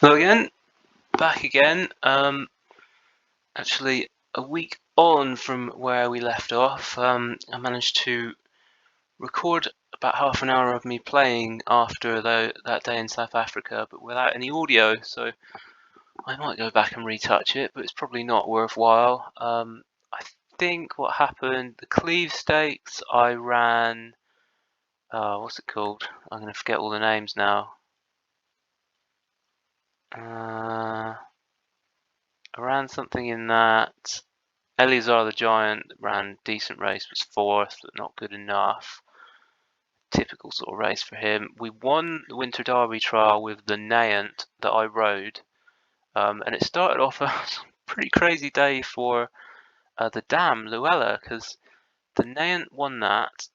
Hello again, back again. Actually, a week on from where we left off, I managed to record about half an hour of me playing after that day in South Africa, but without any audio, so I might go back and retouch it, but it's probably not worthwhile. I think what happened, the Cleve Stakes, I ran, what's it called? I'm going to forget all the names now. I ran something in that. Eleazar the Giant ran decent race, was fourth, but not good enough. Typical sort of race for him. We won the Winter Derby trial with the Nayant that I rode, and it started off a pretty crazy day for the Dam Luella, because the Nayant won that,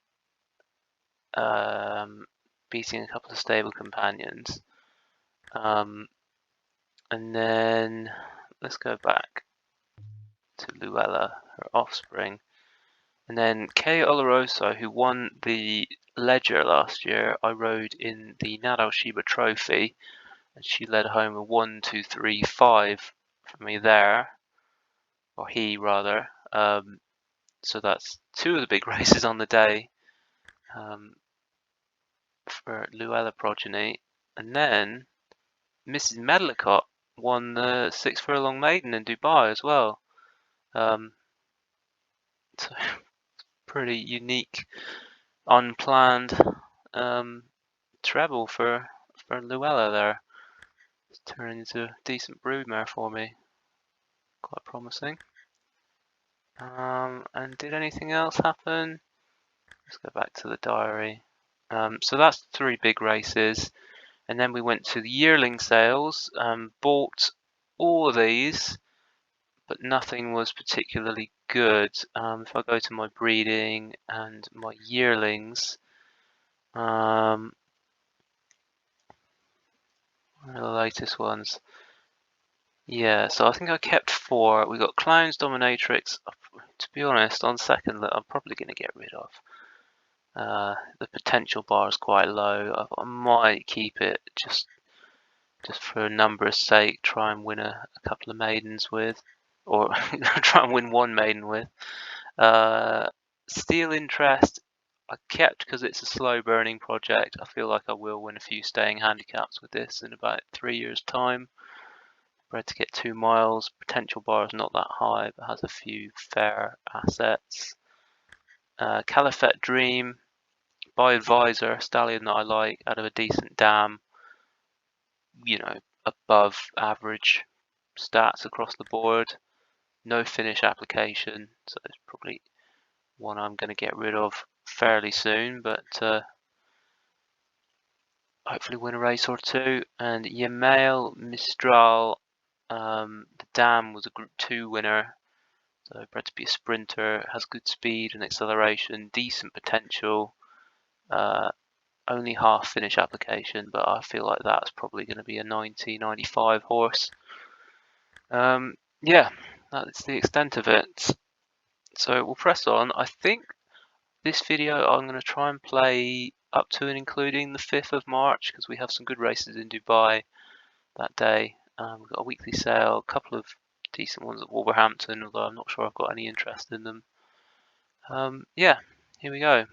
beating a couple of stable companions. And then let's go back to Luella, her offspring. And then Kay Oloroso, who won the Ledger last year, I rode in the Nadal Shiba Trophy, and she led home a 1, 2, 3, 5 for me there, or he rather. So that's two of the big races on the day for Luella progeny. And then Mrs. Medlicott won the 6 Furlong Maiden in Dubai as well. So pretty unique, unplanned treble for Luella there. It's turning into a decent broodmare for me. Quite promising. And did anything else happen? Let's go back to the diary. So that's 3 big races. And then we went to the yearling sales, bought all of these, but nothing was particularly good. If I go to my breeding and my yearlings, what are the latest ones? Yeah, so I think I kept 4. We got Clowns Dominatrix. To be honest, on second look, I'm probably going to get rid of. The potential bar is quite low. I might keep it just for numbers' sake. Try and win a couple of maidens with, or try and win 1 maiden with. Steel Interest, I kept because it's a slow burning project. I feel like I will win a few staying handicaps with this in about 3 years' time. Bred to get 2 miles. Potential bar is not that high, but has a few fair assets. Caliphate Dream, by Advisor, stallion that I like, out of a decent dam. You know, above average stats across the board. No finish application, so it's probably one I'm going to get rid of fairly soon, but hopefully win a race or 2. And Yamail Mistral, the dam was a Group 2 winner, so bred to be a sprinter, has good speed and acceleration, decent potential. Only half finish application, but I feel like that's probably going to be a 90-95 horse. Yeah, that's the extent of it. So we'll press on. I think this video I'm going to try and play up to and including the 5th of March, because we have some good races in Dubai that day. We've got a weekly sale, a couple of decent ones at Wolverhampton, although I'm not sure I've got any interest in them. Yeah, here we go.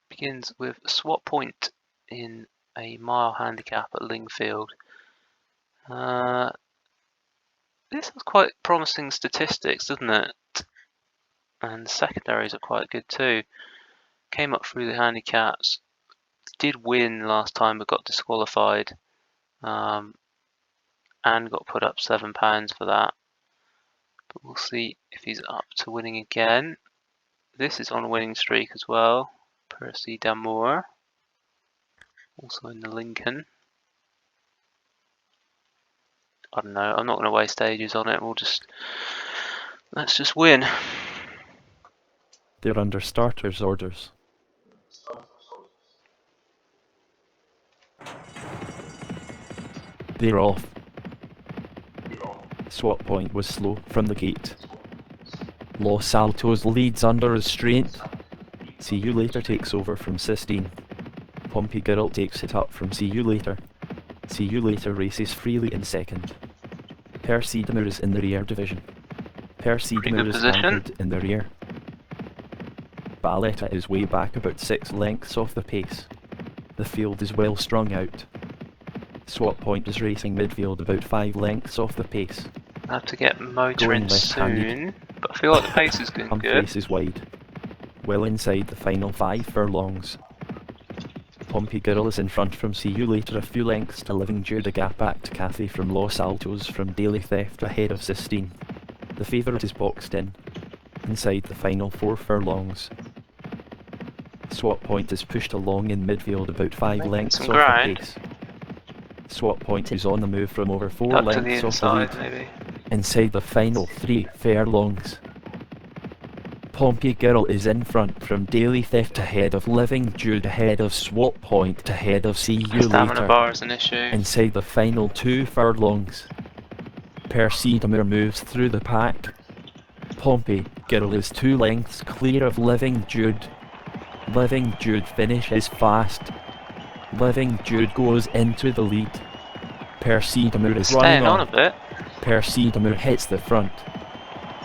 Begins with Swap Point in a mile handicap at Lingfield. This has quite promising statistics, doesn't it? And secondaries are quite good too. Came up through the handicaps, did win last time but got disqualified, and got put up £7 for that. But we'll see if he's up to winning again. This is on a winning streak as well. Percy Damour, also in the Lincoln. I don't know, I'm not going to waste ages on it. Let's just win. They're under starter's orders. They're off. Swap Point was slow from the gate. Los Altos leads under restraint. See You Later takes over from Sistine. Pompey Girl takes it up from See You Later. See You Later races freely in second. Perseidemir is in the rear division. Perseidemir is position. anchored in the rear. Valletta is way back about 6 lengths off the pace. The field is well strung out. Swap Point is racing midfield about 5 lengths off the pace. I have to get motoring Going left-handed. soon, but I feel like the pace is going good. Humphreys is wide. Well inside the final 5 furlongs. Pompey Girl is in front from See You Later a few lengths to Living Jude, a gap back to Cathay from Los Altos from Daily Theft ahead of Sistine. The favourite is boxed in. Inside the final 4 furlongs. Swap Point is pushed along in midfield about 5 Making lengths some off ground. the pace. Swap Point is on the move from over 4 Up to the lengths off the inside, lead. maybe. Inside the final 3 furlongs. Pompey Girl is in front from Daily Theft ahead of Living Jude, ahead of Swap Point, ahead of See You Stamina Later. bar is an issue. Inside the final 2 furlongs. Perseidemir moves through the pack. Pompey Girl is 2 lengths clear of Living Jude. Living Jude finishes fast. Living Jude goes into the lead. Perseidemir is running Staying on a on. bit. Perseidemir hits the front.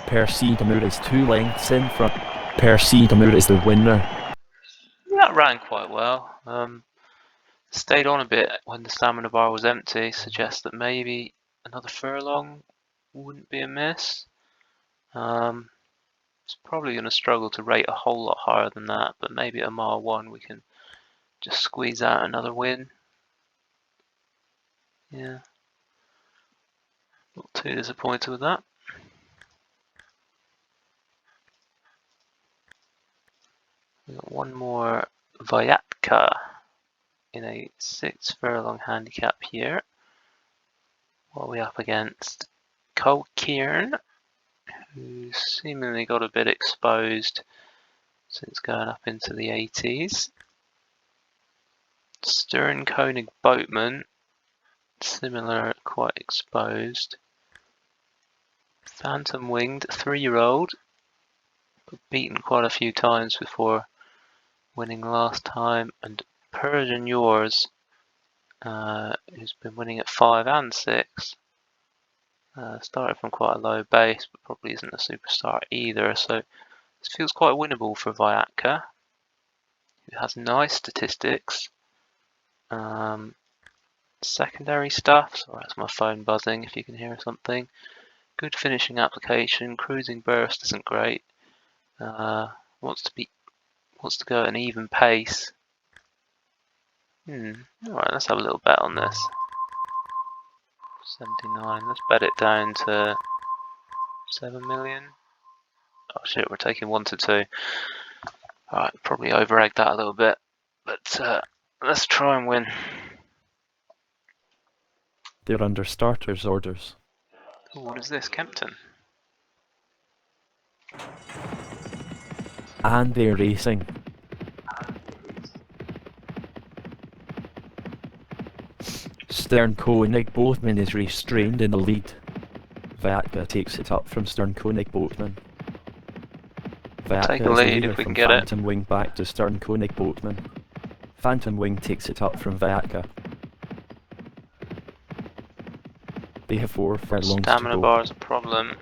Perseidemir is 2 lengths in front. Perseidemir is the winner. That ran quite well. Stayed on a bit when the stamina bar was empty. Suggests that maybe another furlong wouldn't be amiss. It's probably going to struggle to rate a whole lot higher than that, but maybe at mile 1 we can just squeeze out another win. Yeah. Not too disappointed with that. We've got one more Vayatka in a 6 furlong handicap here. What are we up against? Colquhoun, who's seemingly got a bit exposed since going up into the 80s. Stern Koenig Boatman, similar, quite exposed. Phantom Winged, 3-year-old, but beaten quite a few times before winning last time. And Persian Yours, who's been winning at 5 and 6. Started from quite a low base, but probably isn't a superstar either. So this feels quite winnable for Vayatka, who has nice statistics. Secondary stuff, sorry, that's my phone buzzing if you can hear something. Good finishing application, cruising burst isn't great. Wants to go at an even pace. Alright, let's have a little bet on this. 79, let's bet it down to 7 million. Oh shit, we're taking 1 to 2. Alright, probably over-egged that a little bit, but let's try and win. They're under starters orders. Ooh, what is this, Kempton? And they're racing. Stern Koenig Boatman is restrained in the lead. Vayatka takes it up from Stern Koenig Boatman. Take Vayatka a is the lead leader if we from can get it. Phantom Wing back to Stern Koenig Boatman. Phantom Wing takes it up from Vayatka. They have 4 furlongs to Stamina go. bar is a problem.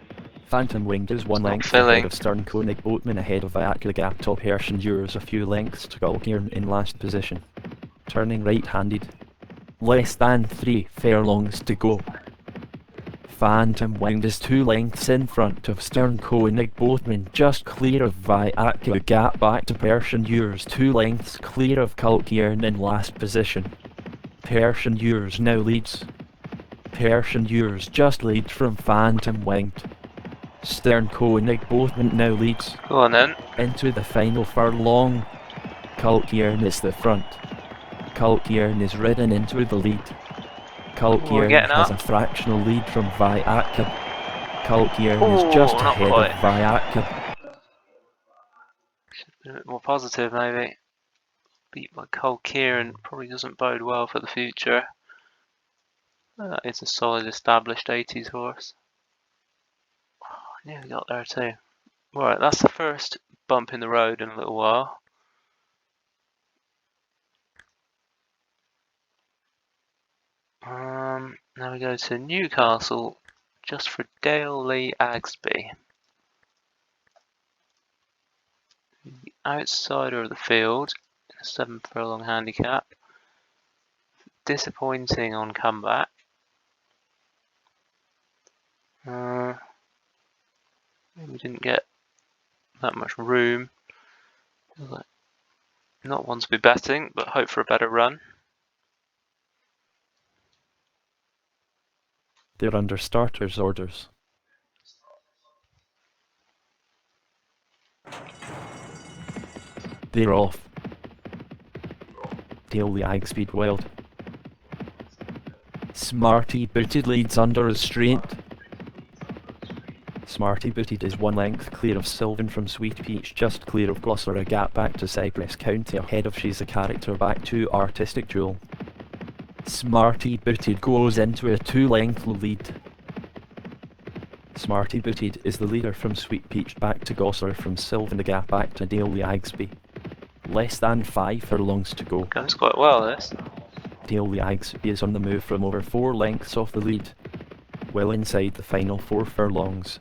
Phantom Wing is 1 not length filling. ahead of Stern Koenig Boatman, ahead of Vayatka. Gap top Persian Yours a few lengths to Colquhoun in last position. Turning right-handed. Less than 3 furlongs to go. Phantom Wing is 2 lengths in front of Stern Koenig Boatman, just clear of Vayatka. Gap back to Persian Yours, 2 lengths clear of Colquhoun in last position. Persian Yours now leads. Persian Yours just leads from Phantom Winged. Stern Koenig Boatman now leads. Go on then. Into the final furlong. Colquhoun is the front. Colquhoun is ridden into the lead. Colquhoun getting has up. a fractional lead from Vayatka. Colquhoun is just not ahead quite. of Vayatka. Should have been a bit more positive maybe. Beat by Colquhoun probably doesn't bode well for the future. It's a solid established 80s horse. Nearly got there too. Right, that's the first bump in the road in a little while. Now we go to Newcastle, just for Dale Lee Agsby. The outsider of the field, 7 furlong handicap. Disappointing on comeback. We didn't get that much room. Not one to be betting, but hope for a better run. They're under starters' orders. They're off. Dale the Agspeed wild. Smarty Booted leads under restraint. Smarty Booted is 1 length clear of Sylvan from Sweet Peach, just clear of Gloucester, a gap back to Cypress County, ahead of She's a Character, back to Artistic Jewel. Smarty Booted goes into a 2-length lead. Smarty Booted is the leader from Sweet Peach, back to Gosler from Sylvan, the gap back to Dale the Agsby. Less than 5 furlongs to go. Goes quite well, this. Dale the Agsby is on the move from over 4 lengths off the lead, well inside the final 4 furlongs.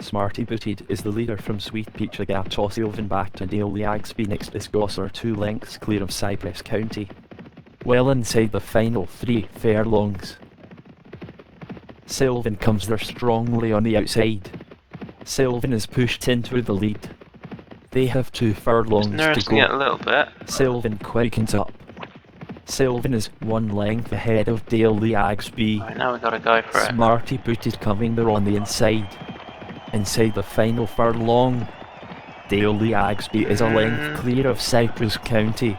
Smarty Booted is the leader from Sweet Peach, a gap to Sylvan, back to Dale the Agsby. Next is Gosler, 2 lengths clear of Cypress County, well inside the final 3 furlongs. Sylvan comes there strongly on the outside. Sylvan is pushed into the lead. They have 2 furlongs to Nursing go. it a little bit. Sylvan quickens up. Sylvan is 1 length ahead of Dale the Agsby. Right, now we gotta go for it. Smarty Booted coming there on the inside. Inside the final furlong, Dale the Agsby is a length clear of Cypress County.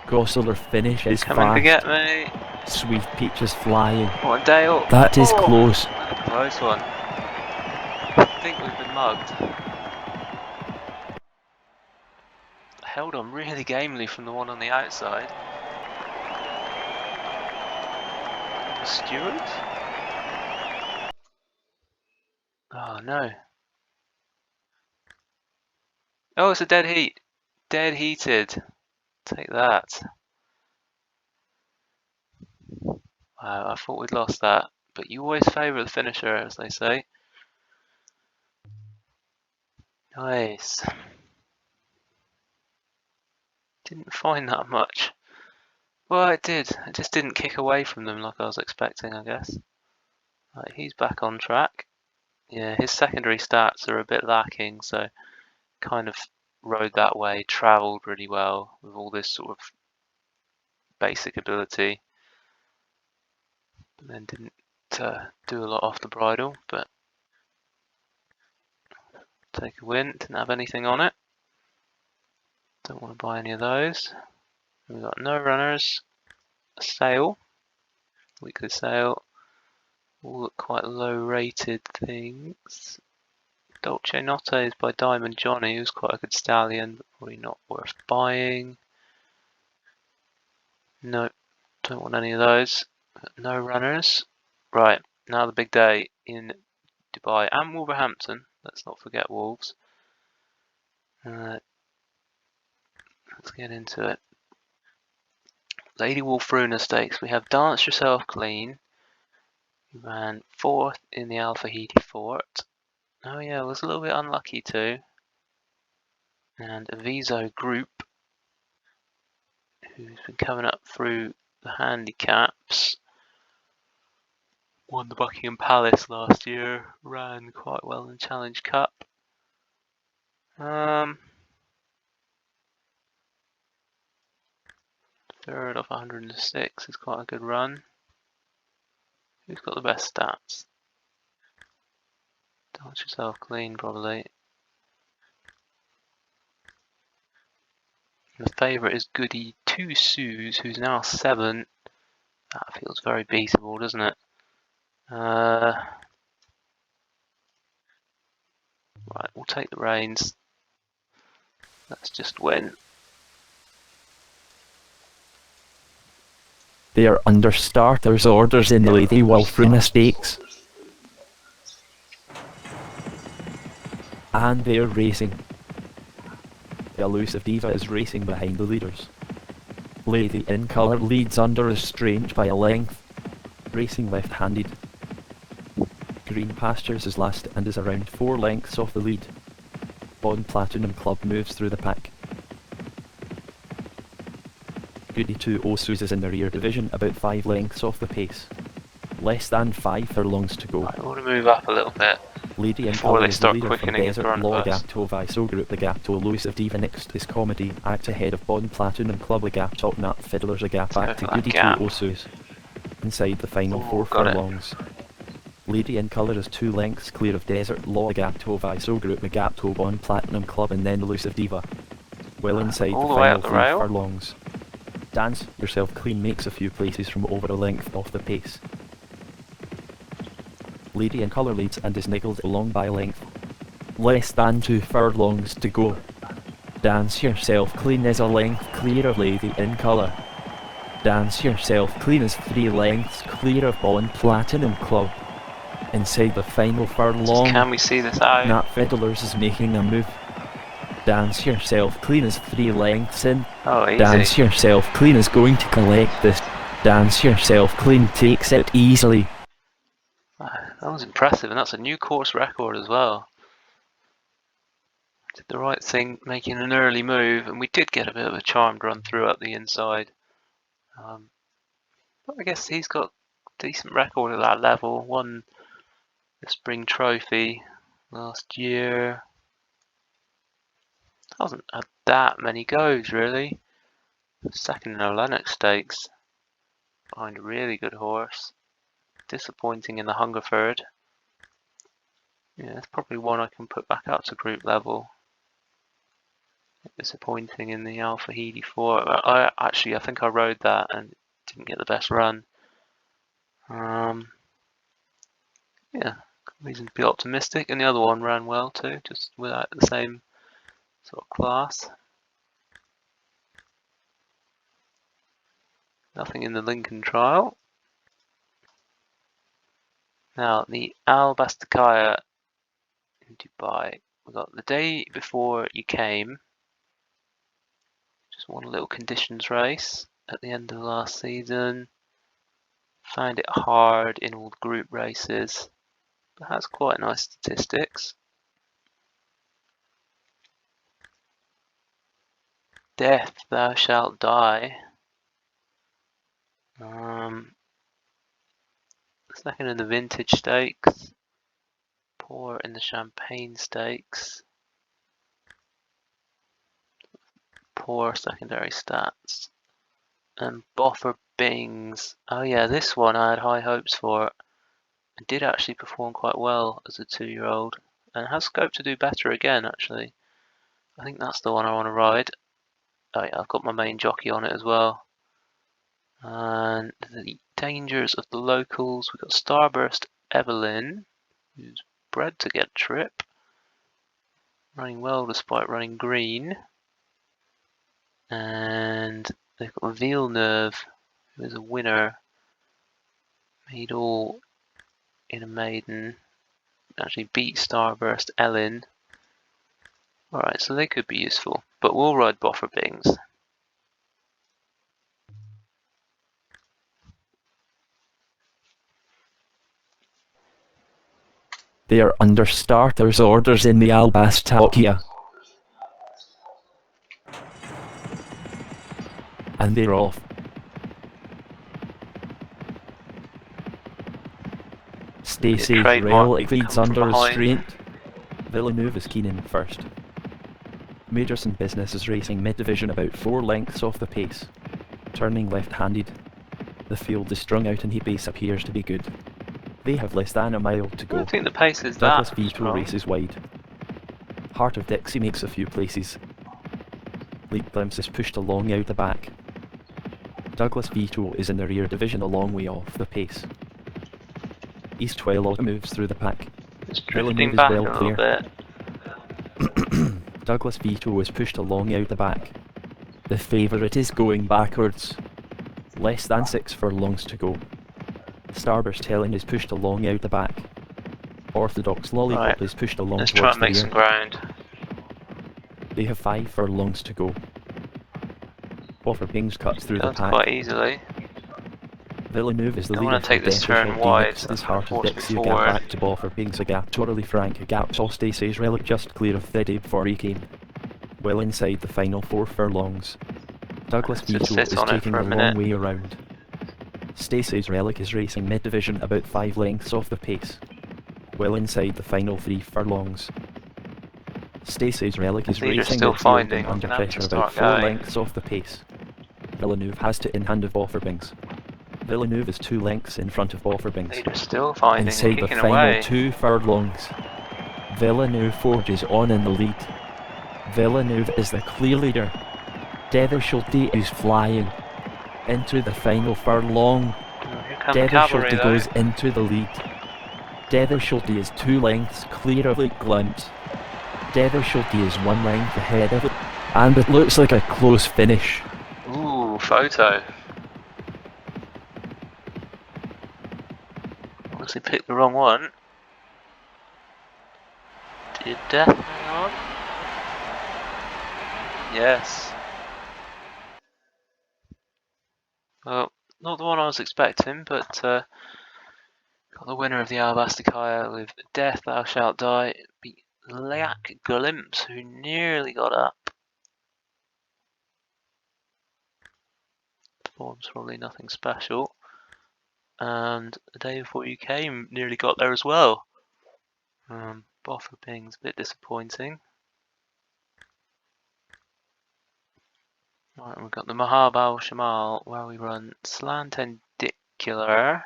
Gosler finish is Coming to fast. get me. Sweet Peach is flying. What, Dale? That is close. Close one. I think we've been mugged. Held on really gamely from the one on the outside. Stewart? Oh no. Oh, it's a dead heat. Dead heated. Take that. Wow, I thought we'd lost that. But you always favour the finisher, as they say. Nice. Didn't find that much. Well, it did. It just didn't kick away from them like I was expecting, I guess. Right, he's back on track. Yeah, his secondary stats are a bit lacking, so kind of rode that way, travelled really well with all this sort of basic ability. But then didn't do a lot off the bridle, but take a win. Didn't have anything on it. Don't want to buy any of those. We've got no runners. A sale. Weekly sale. All look quite low rated things. Dolce Notte is by Diamond Johnny, who's quite a good stallion, but probably not worth buying. No, don't want any of those. No runners. Right, now the big day in Dubai and Wolverhampton. Let's not forget Wolves. Let's get into it. Lady Wolfruna Stakes. We have Dance Yourself Clean. He ran 4th in the Alpha Heaty Fort. Oh yeah, was a little bit unlucky too. And Aviso Group, who's been coming up through the handicaps. Won the Buckingham Palace last year. Ran quite well in the Challenge Cup. 3rd off 106 is quite a good run. Who's got the best stats? Dance Yourself Clean, probably. The favourite is Goody Two Sues, who's now 7. That feels very beatable, doesn't it? Right, we'll take the reins. Let's just win. They are under starters' orders in the Lady Wolfruna Stakes. And they are racing. The Elusive Diva is racing behind the leaders. Lady in colour leads under restraint by a length, racing left-handed. Green Pastures is last and is around 4 lengths off the lead. Bond Platinum Club moves through the pack. Goody 2 Osus is in the rear division, about 5 lengths off the pace. Less than 5 furlongs to go. I want to move up a little bit. Lady in Before colour they is the start leader from quickening in Desert front Law of us. Gap to Viso Group. The gap to Elusive Diva next is Comedy. Act ahead of Bond Platinum Club. The gap top Nut Fiddlers. A gap back Let's to go for that Goody 2 gap. Osus. Inside the final Ooh, 4 got it. furlongs. Lady in colour is 2 lengths clear of Desert Law. The gap to Viso Group. The gap to Bond Platinum Club and then Elusive Diva. Well inside All the the way final up the 3 rail. furlongs. Dance Yourself Clean makes a few places from over a length off the pace. Lady in colour leads and is niggled along by length. Less than 2 furlongs to go. Dance Yourself Clean is a length clear of Lady in colour. Dance Yourself Clean is 3 lengths clear of Bond Platinum Club. Inside the final furlong, Can we see this out? Nat Fiddlers is making a move. Dance Yourself Clean is 3 lengths in. Oh, easy. Dance Yourself Clean is going to collect this. Dance Yourself Clean takes it easily. That was impressive, and that's a new course record as well. Did the right thing, making an early move, and we did get a bit of a charmed run through up the inside. But I guess he's got a decent record at that level. Won the Spring Trophy last year. Hasn't had that many goes really. Second in the Lennox Stakes, behind a really good horse. Disappointing in the Hungerford. Yeah, it's probably one I can put back up to group level. Disappointing in the Alpha Heady 4. I think I rode that and didn't get the best run. Yeah, reason to be optimistic. And the other one ran well too, just without the same sort of class. Nothing in the Lincoln trial. Now the Al Bastakaya in Dubai. We got the day before you came. Just won a little conditions race at the end of last season. Found it hard in all the group races, but has quite nice statistics. Death, thou shalt die. Second in the Vintage Stakes. Poor in the Champagne Stakes. Poor secondary stats. And Boffer Bings. Oh yeah, this one I had high hopes for. It did actually perform quite well as a 2-year-old. And has scope to do better again, actually. I think that's the one I want to ride. Oh yeah, I've got my main jockey on it as well. And the dangers of the locals. We've got Starburst Evelyn, who's bred to get trip. Running well despite running green. And they've got Villeneuve, who is a winner. Made all in a maiden. Actually beat Starburst Ellen. Alright, so they could be useful. But we'll ride Boffer Bings. They are under starters orders in the Albastakia. And they're off. Stacey Rail leads under restraint. Villeneuve is keen in first. Majorson Business is racing mid-division about 4 lengths off the pace. Turning left-handed. The field is strung out and heat base appears to be good. They have less than a mile to I go. don't think the pace is Douglas that Vito strong. races wide. Heart of Dixie makes a few places. Leap Glimpse is pushed along out the back. Douglas Vito is in the rear division a long way off the pace. East Twilight moves through the pack. It's Villeneuve drifting is back well a little clear. bit. Douglas Vito is pushed along out the back. The favourite is going backwards. Less than 6 furlongs to go. Starburst Helen is pushed along out the back. Orthodox Lollipop Right. is pushed along Let's try towards and the make rear. some ground. They have 5 furlongs to go. Bofferbings cuts through the Does quite pack. easily. Villeneuve is the Don't leader want to from take this Dexter turn Shot wide, next to that's this going heart to of force me Dexter gap forward. back to Bofferbings a gap Torley Frank a gap saw Stacey's relic just clear of Freddy before he came. Well inside the final 4 furlongs. Douglas Let's just Mutual sit is on it taking for a a long minute. way around. Stacey's relic is racing mid-division about 5 lengths off the pace. Well inside the final 3 furlongs. Stacey's relic is Leader's racing still midfield and finding, we're under going to have to pressure about start 4 going. lengths off the pace. Villeneuve has to in hand of Bofferbings. Villeneuve is 2 lengths in front of Bofferbings. Leader's still finding, Inside the kicking final away. 2 furlongs. Villeneuve forges on in the lead. Villeneuve is the clear leader. Devonshire is flying into the final furlong. Oh, here come the cavalry Devonshire though. goes into the lead. Devonshire is 2 lengths clear of Luke Glimpse. Devonshire is 1 length ahead of it, and it looks like a close finish. Ooh, photo. Obviously picked the wrong one. Did Death hang on? Yes. Well, not the one I was expecting, but got the winner of the Albastikaya with Death Thou Shalt Die, beat Leak Glimpse, who nearly got up. Form's probably nothing special. And the day before you came, nearly got there as well. Bofferbings a bit disappointing. Right, we've got the Mahab Al Shamal, where we run Slantendicular,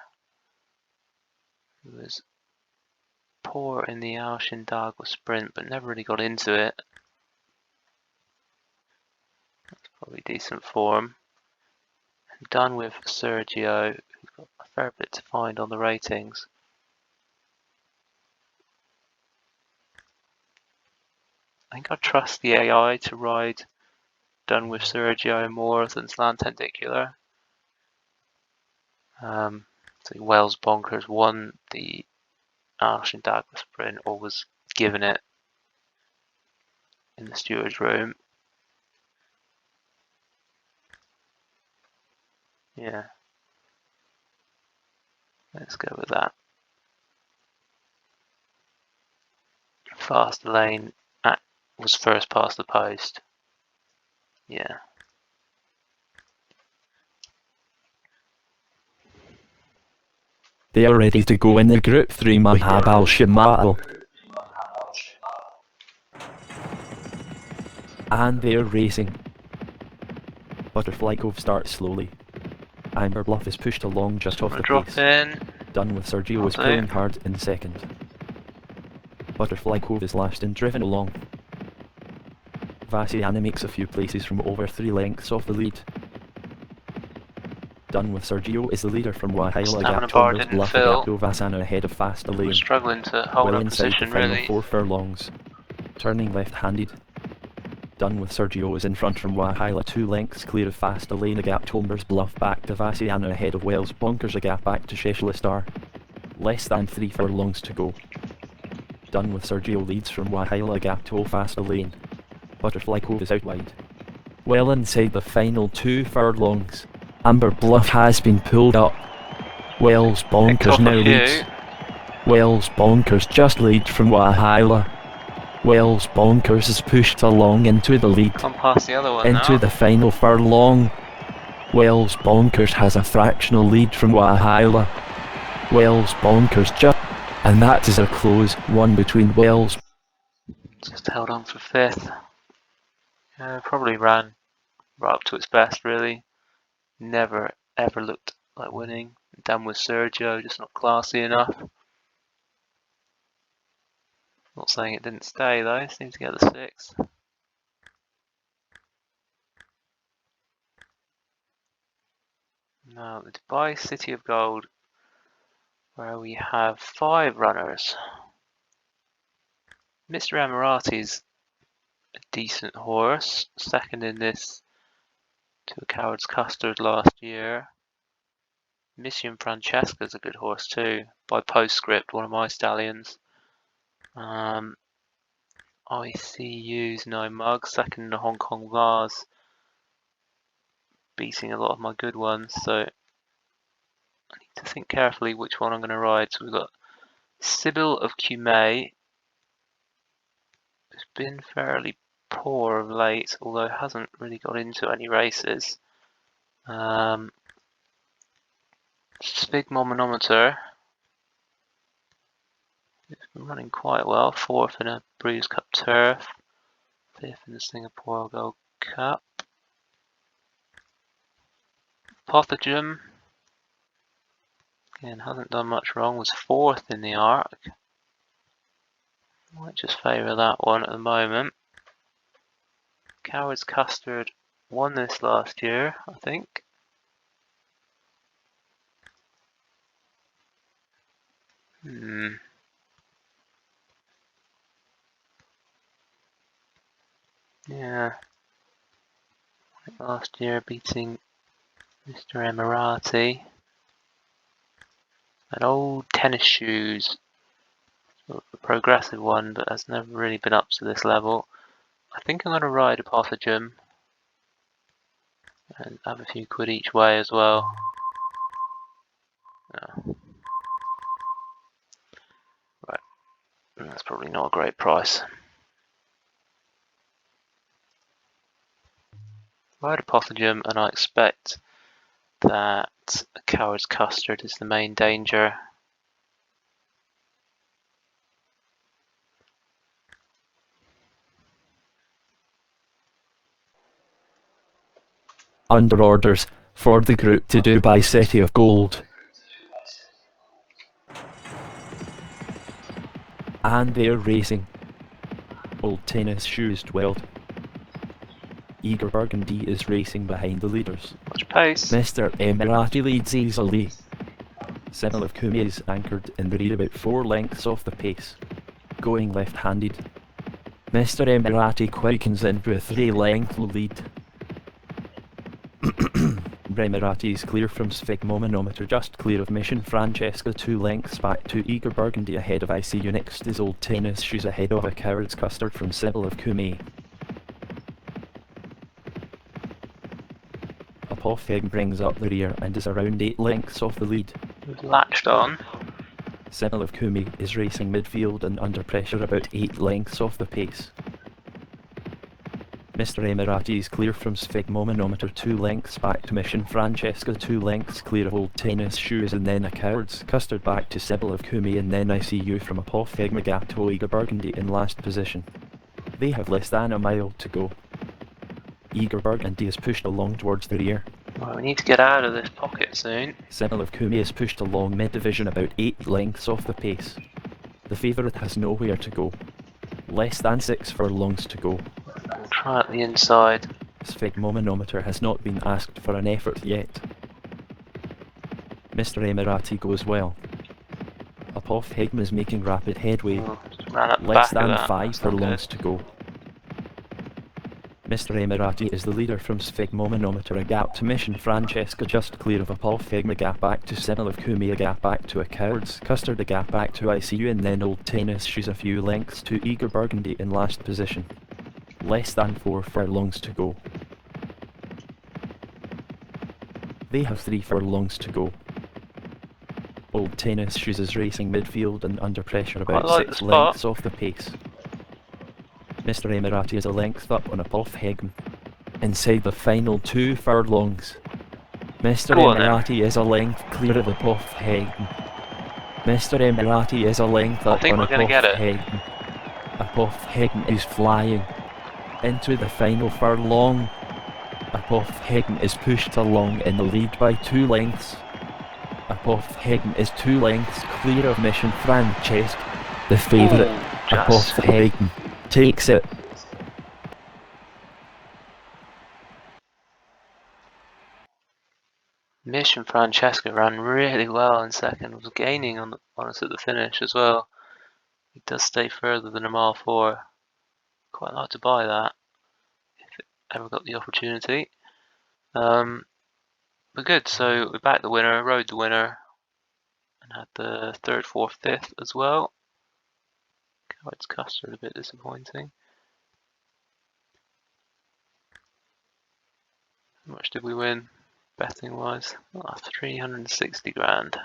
who was poor in the Al Shindagwa sprint, but never really got into it. That's probably decent form. Done with Sergio, who's got a fair bit to find on the ratings. I think I trust the AI to ride Done with Sergio more than Slantendicular. So Wells Bonkers won the Al Shindagwa sprint, or was given it in the steward's room. Yeah, let's go with that. Fast Lane was first past the post. Yeah. They are ready to go in the Group 3 Mahab Al Shamal. And they're racing. Butterfly Cove starts slowly. Amber Bluff is pushed along just off the Drop pace. in. Done with Sergio is pulling hard in second. Butterfly Cove is last and driven along. Vassiana makes a few places from over 3 lengths off the lead. Done with Sergio is the leader from Wahaila Stamina Gap bar Tombers didn't Bluff fill. Agato Vassana ahead of Fast We're Lane. struggling to hold Well our inside the position, final really. 4 furlongs. Turning left-handed. Done with Sergio is in front from Wahaila 2 lengths clear of Fast Lane a gap Tombers Bluff back to Vassiana ahead of Wells Bonkers a gap back to Sheshla Star. Less than 3 furlongs to go. Done with Sergio leads from Wahaila gap to Fast Lane. Butterfly Cove is out wide. Well inside the final 2 furlongs. Amber Bluff has been pulled up. Wells Bonkers now leads. Wells Bonkers just leads from Wahaila. Wells Bonkers is pushed along into the lead. Come past the other one into now. the final furlong. Wells Bonkers has a fractional lead from Wahaila. Wells Bonkers just... And that is a close one between Wells. Just held on for 5th. Probably ran right up to its best, really. Never ever looked like winning. Done with Sergio, just not classy enough. Not saying it didn't stay though, seemed to get the 6th. Now the Dubai City of Gold, where we have 5 runners. Mr. Emirati's a decent horse, second in this to a Coward's Custard last year. Mission Francesca's a good horse too, by Postscript, one of my stallions. ICU's No Mug, second in the Hong Kong Vase. beating a lot of my good ones, so I need to think carefully which one I'm going to ride. So we've got Sybil of Cumae, who's been fairly poor of late, although hasn't really got into any races. Sphygmomanometer, who's been running quite well, 4th in a Brews Cup Turf, 5th in the Singapore Gold Cup. Pothegem, again, hasn't done much wrong, was 4th in the Arc. Might just favour that one at the moment. Coward's Custard won this last year, I think. Yeah. Last year beating Mr. Emirati. An old tennis shoes. Sort of a progressive one, but has never really been up to this level. I think I'm going to ride Apothegem and have a few quid each way as well. Oh. Right, that's probably not a great price. Ride Apothegem, and I expect that a Coward's Custard is the main danger. Under orders for the group to Dubai City of Gold. And they're racing. Old Tennis Shoes dwelled. Eager Burgundy is racing behind the leaders. Watch pace. Mr. Emirati leads easily. Sybil of Cumae is anchored in the rear about 4 lengths off the pace, going left-handed. Mr. Emirati quickens into a 3-length lead. Emirati is clear from Sphygmomanometer, just clear of Mission Francesca, 2 lengths back to Eager Burgundy ahead of ICU. Next is Old Tennis Shoes ahead of a Coward's Custard from Sybil of Cumae. Apothegem brings up the rear and is around 8 lengths off the lead. Latched on. Sybil of Cumae is racing midfield and under pressure about 8 lengths off the pace. Mr. Emirati is clear from Sphygmomanometer, 2 lengths back to Mission Francesca, 2 lengths clear of Old Tennis Shoes, and then a Coward's Custard back to Sybil of Cumae, and then ICU from Apothegem gap to Eager Burgundy in last position. They have less than a mile to go. Eager Burgundy is pushed along towards the rear. Well, we need to get out of this pocket soon. Sybil of Cumae is pushed along mid-division about 8 lengths off the pace. The favourite has nowhere to go. Less than 6 furlongs to go. We'll try at the inside. Sphygmomanometer has not been asked for an effort yet. Mr. Emirati goes well. Apothegem is making rapid headway. Oh, just ran up the Less back of than that. 5 That's not furlongs good. to go. Mr. Emirati is the leader from Sphygmomanometer, a gap to Mission Francesca just clear of Apothegem, a gap back to Sybil of Cumae, a gap back to a Coward's Custard, a gap back to ICU, and then Old Tennis Shoes a few lengths to Eager Burgundy in last position. Less than 4 furlongs to go. They have 3 furlongs to go. Old Tennis Shoes is racing midfield and under pressure about Quite like 6 the spot. lengths off the pace. Mr. Emirati is a length up on Apothegem. Inside the final 2 furlongs. Mr. Go on then. Emirati is a length clear of Apothegem. Mr. Emirati is a length up think on we're gonna get it. Apothegem. Apothegem is flying into the final furlong. Apothegem is pushed along in the lead by 2 lengths. Apothegem is 2 lengths clear of Mission Francesca. The favourite, just. Apothegem, takes it. Mission Francesca ran really well in second, was gaining on us at the finish as well. He does stay further than a mile 4. Quite like to buy that if it ever got the opportunity. But good, so we backed the winner, rode the winner, and had the 3rd, 4th, 5th as well. Coward's Custard a bit disappointing. How much did we win betting wise? 360 grand.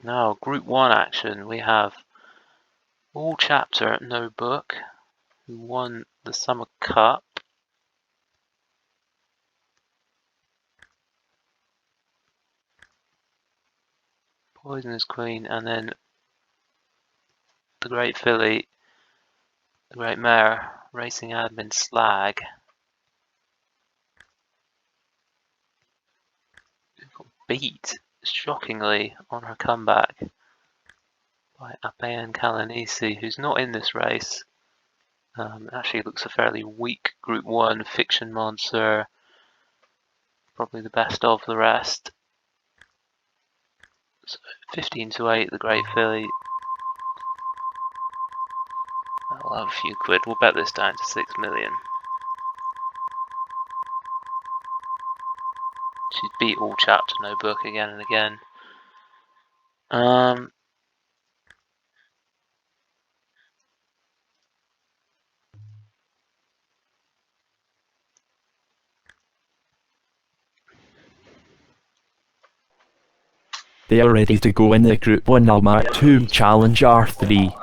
Now, Group 1 action. We have all chapter, no book, who won the Summer Cup. Poisonous Queen, and then the Great Filly, the Great Mare, Racing Admin Slag. Got beat, shockingly, on her comeback by Apayan Kalanisi, who's not in this race. Actually looks a fairly weak Group 1. Fiction Monster, probably the best of the rest. So 15 to 8, the Great Filly. I'll have a few quid. We'll bet this down to 6 million. She's beat all chapter, no book again and again. They are ready to go in the Group 1 Almar 2 Challenge R3.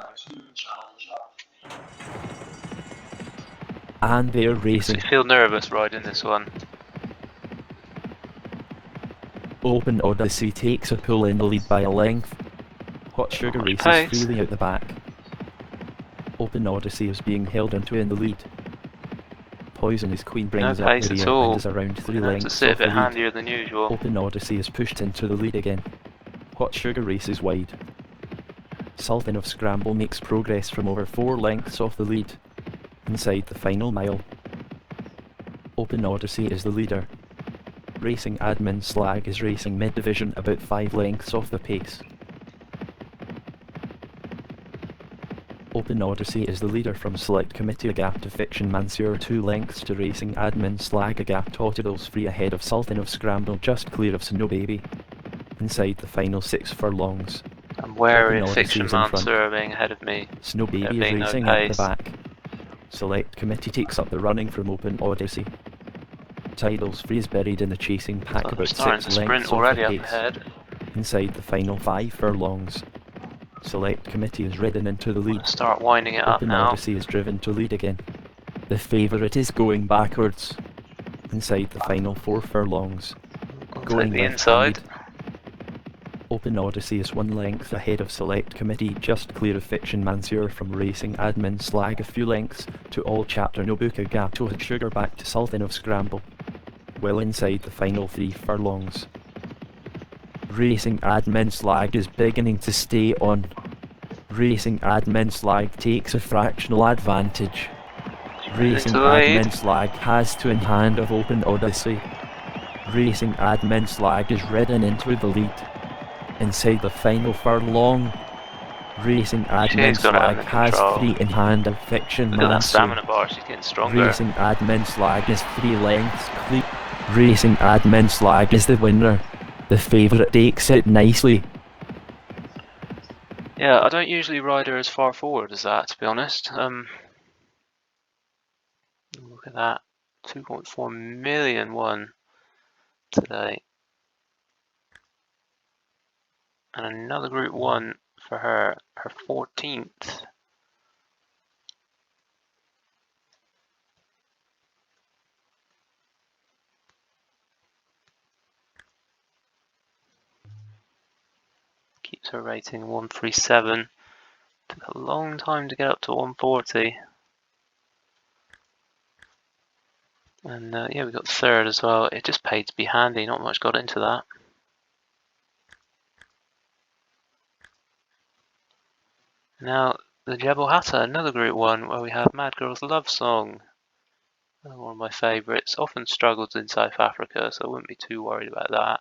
And they're racing. I feel nervous riding this one. Open Odyssey takes a pull in the lead by a length. Hot Sugar races freely out the back. Open Odyssey is being held into in the lead. Poisonous Queen brings up the rear and is around 3 lengths off the lead. Handier than usual. Open Odyssey is pushed into the lead again. Hot Sugar races wide. Sultan of Scramble makes progress from over 4 lengths off the lead, inside the final mile. Open Odyssey is the leader. Racing Admin Slag is racing mid-division about 5 lengths off the pace. Open Odyssey is the leader from Select Committee, a gap to Fiction Mansur 2 lengths to Racing Admin Slag, a gap to Autodals free ahead of Sultan of Scramble, just clear of Snow Baby. Inside the final 6 furlongs. I'm wary of Fiction Mansur being ahead of me. Snow Baby is racing at the back. Select Committee takes up the running from Open Odyssey. Tidal's free is buried in the chasing pack about 6 lengths off the pace. Inside the final 5 furlongs. Select Committee is ridden into the lead. Start winding it up now. Open Odyssey is driven to lead again. The favourite is going backwards. Inside the final 4 furlongs. Going the inside. Open Odyssey is 1 length ahead of Select Committee, just clear of Fiction Mansur from Racing Admin Slag, a few lengths to all chapter, no book, a gap to Sugar back to Sultan of Scramble. Well inside the final 3 furlongs. Racing Admin Slag is beginning to stay on. Racing Admin Slag takes a fractional advantage. Racing Admin Slag has to in hand of Open Odyssey. Racing Admin Slag is ridden into the lead. Inside the final furlong, Racing Admin Slag has 3 in hand of Fiction Mansur. Racing Admin Slag is 3 lengths clear. Racing Admin Slag is the winner. The favourite takes it nicely. Yeah, I don't usually ride her as far forward as that, to be honest. Look at that, 2.4 million won today. And another Group 1 for her 14th. Keeps her rating 137. Took a long time to get up to 140. And yeah, we got 3rd as well. It just paid to be handy, not much got into that. Now, the Jebel Hatta, another Group 1 where we have Mad Girl's Love Song. One of my favourites. Often struggled in South Africa, so I wouldn't be too worried about that.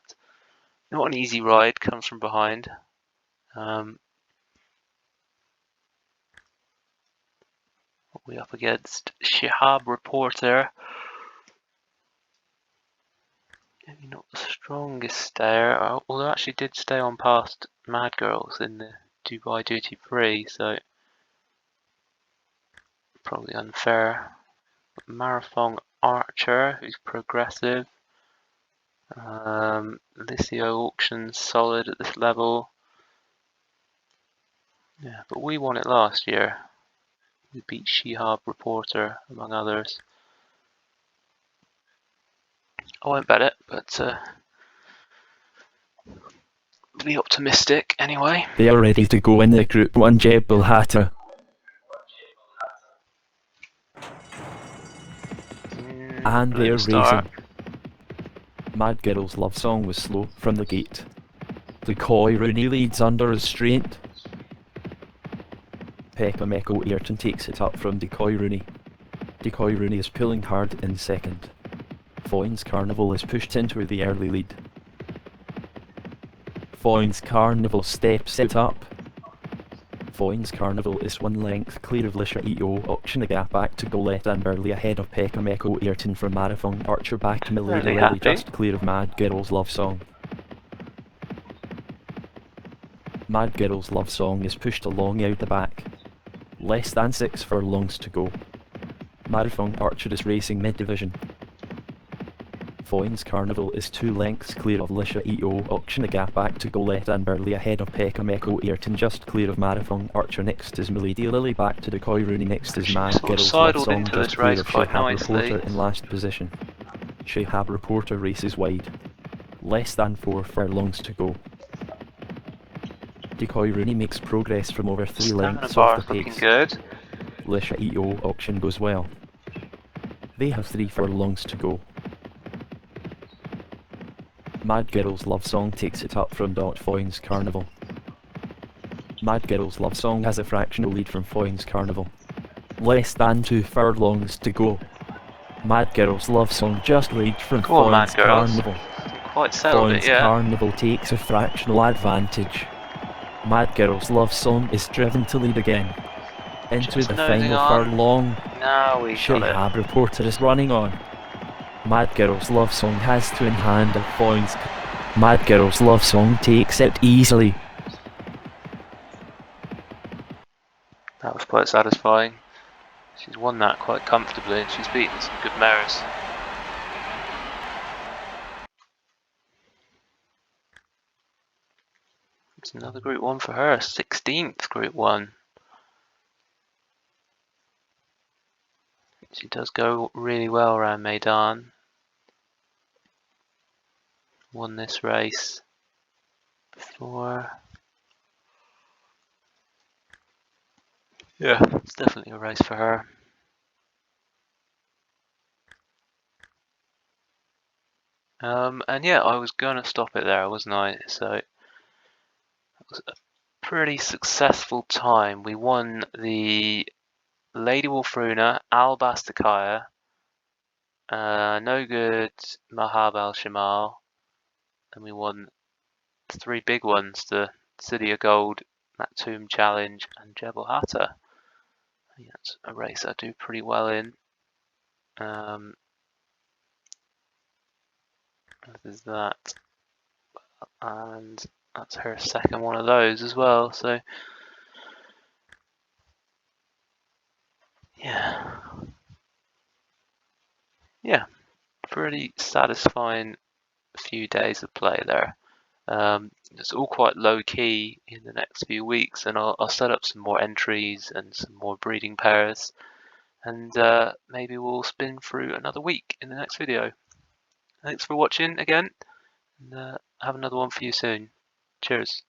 Not an easy ride, comes from behind. We up against Shihab Reporter. Maybe not the strongest stayer, although actually did stay on past Mad Girls in the Dubai Duty Free, so probably unfair. Marathon Archer, who's progressive. Licio Auction's solid at this level. Yeah, but we won it last year. We beat Shihab Reporter, among others. I won't bet it, but be optimistic anyway. They are ready to go in the Group 1 Jebel Hatter. And they're racing. Mad Girl's love song was slow from the gate. Decoy Rooney leads under restraint. Pekka Meko Ayrton takes it up from Decoy Rooney. Decoy Rooney is pulling hard in second. Foynes Carnival is pushed into the early lead. Foynes Carnival steps it up. Foynes Carnival is 1 length clear of Lisher EO, Auction the gap back to go left and barely ahead of Pekka Meko Ayrton from Marathon Archer back to Milady Lily just clear of Mad Girl's love song. Mad Girl's love song is pushed along out the back. Less than 6 furlongs to go. Marathon Archer is racing mid-division. Foynes Carnival is 2 lengths clear of Lisha EO, Auction the gap back to go left and barely ahead of Pekka Meko Ayrton just clear of Marathon Archer. Next is Milady Lily, back to Decoy Rooney. Next is Mad Girl's love song just clear of Shihab Reporter in last position. Shihab Reporter races wide. Less than 4 furlongs to go. Decoy Rooney makes progress from over 3 lengths off the pace. Good. Lisha EO Auction goes well. They have 3 furlongs to go. Mad Girl's love song takes it up from Foynes Carnival. Mad Girl's love song has a fractional lead from Foynes Carnival. Less than 2 furlongs to go. Mad Girl's love song just leads from Foynes Carnival. Quite settled Foynes Carnival takes a fractional advantage. Mad Girl's love song is driven to lead again. Into the final furlong. Shihab Reporter is running on. Mad Girl's love song has 2 in hand and Foynes. Mad Girl's love song takes it easily. That was quite satisfying. She's won that quite comfortably and she's beaten some good mares. It's another Group 1 for her, 16th Group 1. She does go really well around Meydan. Won this race before. Yeah, it's definitely a race for her. And yeah, I was going to stop it there, wasn't I? So it was a pretty successful time. We won the Lady Wolfruna, Al Bastakaya, No Good, Mahab Al Shamal, and we won 3 big ones, the City of Gold, Maktoum Challenge, and Jebel Hatter. I think that's a race I do pretty well in. There's that, and that's her second one of those as well. So yeah, pretty satisfying few days of play there. It's all quite low key in the next few weeks, and I'll set up some more entries and some more breeding pairs, and maybe we'll spin through another week in the next video. Thanks for watching again, and have another one for you soon. Cheers.